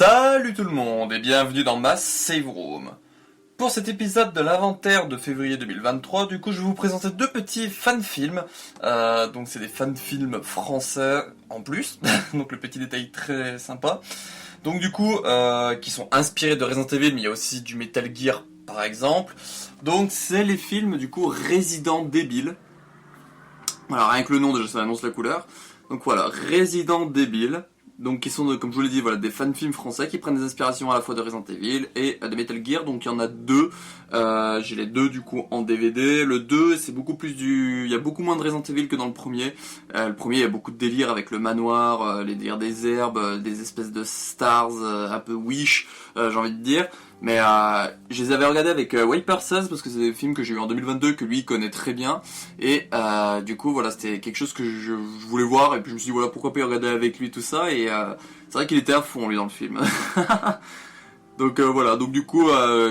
Salut tout le monde et bienvenue dans ma Save Room. Pour cet épisode de l'inventaire de février 2023, du coup je vais vous présenter deux petits fan-films. Donc c'est des fan-films français en plus, donc le petit détail très sympa. Donc du coup, qui sont inspirés de Resident Evil, mais il y a aussi du Metal Gear par exemple. Donc c'est les films du coup Resident Evil. Voilà, rien que le nom déjà ça annonce la couleur. Donc voilà, Resident Evil. Donc qui sont, comme je vous l'ai dit, voilà, des fan-films français qui prennent des inspirations à la fois de Resident Evil et de Metal Gear. Donc il y en a deux. J'ai les deux du coup en DVD. Le 2 c'est beaucoup plus du... Il y a beaucoup moins de Resident Evil que dans le premier. Le premier il y a beaucoup de délire avec le manoir, les délires des herbes, des espèces de stars, un peu Wish, j'ai envie de dire. Mais je les avais regardés avec Wiper 16 parce que c'est des films que j'ai eu en 2022 que lui connaît très bien. Et du coup voilà, c'était quelque chose que je voulais voir et puis je me suis dit voilà, pourquoi pas y regarder avec lui tout ça. Et c'est vrai qu'il était à fond lui dans le film. Donc voilà, donc du coup,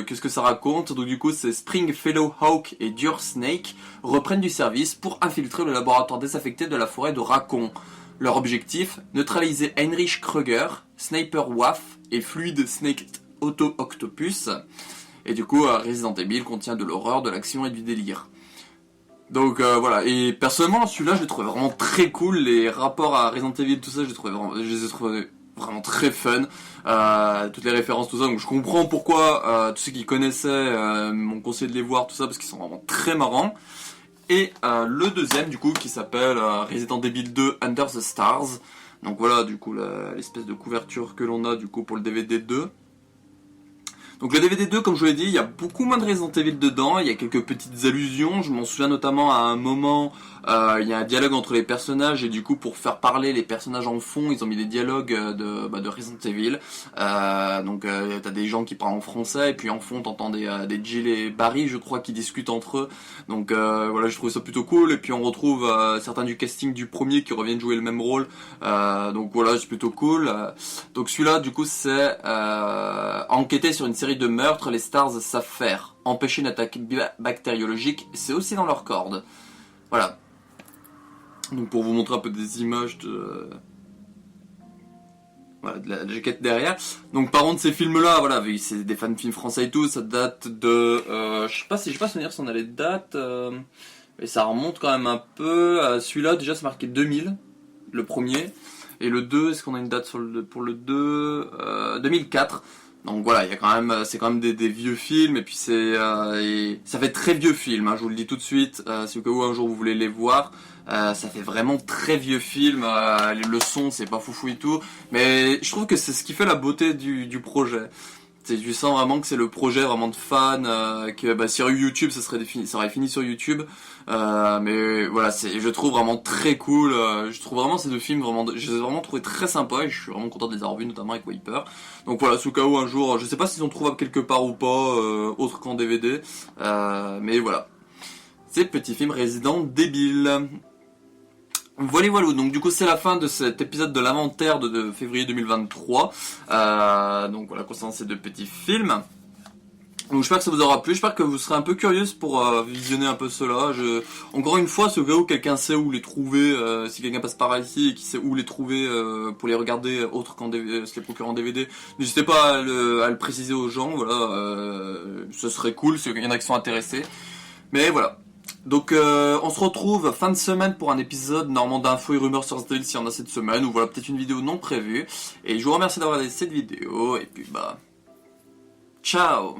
qu'est-ce que ça raconte? Donc du coup, c'est Stringfellow Hawk et Dur Snake reprennent du service pour infiltrer le laboratoire désaffecté de la forêt de Raccoon. Leur objectif, neutraliser Heinrich Krüger, Sniper Waff et Fluid Snake Octopus. Et du coup, Resident Evil contient de l'horreur, de l'action et du délire. Donc voilà, et personnellement, celui-là, je l'ai trouvé vraiment très cool. Les rapports à Resident Evil, tout ça, je les ai trouvés vraiment très fun. Toutes les références, tout ça. Donc je comprends pourquoi tous ceux qui connaissaient m'ont conseillé de les voir, tout ça, parce qu'ils sont vraiment très marrants. Et le deuxième, du coup, qui s'appelle Resident Evil 2 Under the Stars. Donc voilà, du coup, l'espèce de couverture que l'on a, du coup, pour le DVD 2. Donc le DVD 2, comme je vous l'ai dit, il y a beaucoup moins de Resident Evil dedans, il y a quelques petites allusions, je m'en souviens notamment à un moment, il y a un dialogue entre les personnages, et du coup pour faire parler les personnages en fond, ils ont mis des dialogues de Resident Evil. Donc t'as des gens qui parlent en français, et puis en fond t'entends des Jill et Barry, je crois, qui discutent entre eux. Donc voilà, je trouve ça plutôt cool, et puis on retrouve certains du casting du premier qui reviennent jouer le même rôle. Donc voilà, c'est plutôt cool. Donc celui-là, du coup, c'est enquêter sur une série de meurtres, les Stars savent faire. Empêcher une attaque bactériologique, c'est aussi dans leur corde. Voilà. Donc pour vous montrer un peu des images voilà, de la jaquette derrière. Donc par contre ces films-là, voilà, c'est des fan-films français et tout, ça date de... je sais pas souvenir si on a les dates, mais ça remonte quand même un peu. Celui-là, déjà, c'est marqué 2000, le premier. Et le 2, est-ce qu'on a une date pour le 2 2004. Donc voilà, il y a quand même, c'est quand même des vieux films, et puis ça fait très vieux film, hein, je vous le dis tout de suite, si au cas où un jour vous voulez les voir, ça fait vraiment très vieux film, le son c'est pas foufou et tout, mais je trouve que c'est ce qui fait la beauté du projet. Tu sens vraiment que c'est le projet vraiment de fans, que sur YouTube ça aurait fini sur YouTube, mais voilà, je trouve vraiment très cool. Je trouve vraiment ces deux films je les ai vraiment trouvés très sympas et je suis vraiment content de les avoir vus, notamment avec Wiper. Donc voilà, sous cas où un jour, je sais pas s'ils sont trouvables quelque part ou pas, autre qu'en DVD, mais voilà, c'est le petit film Resident Evil. Voilà, donc du coup c'est la fin de cet épisode de l'inventaire de février 2023, donc voilà, concernant ces deux petits films. Donc j'espère que ça vous aura plu, j'espère que vous serez un peu curieuse pour visionner un peu cela. Encore une fois, ce cas où quelqu'un sait où les trouver, si quelqu'un passe par ici et qui sait où les trouver pour les regarder autre qu'en DVD, se les procurer en DVD, n'hésitez pas à le préciser aux gens, voilà, ce serait cool s'il y en a qui sont intéressés. Mais voilà. Donc on se retrouve fin de semaine pour un épisode normalement d'infos et rumeurs sur Resident Evil s'il y en a cette semaine, ou voilà, peut-être une vidéo non prévue. Et je vous remercie d'avoir regardé cette vidéo, et puis ciao.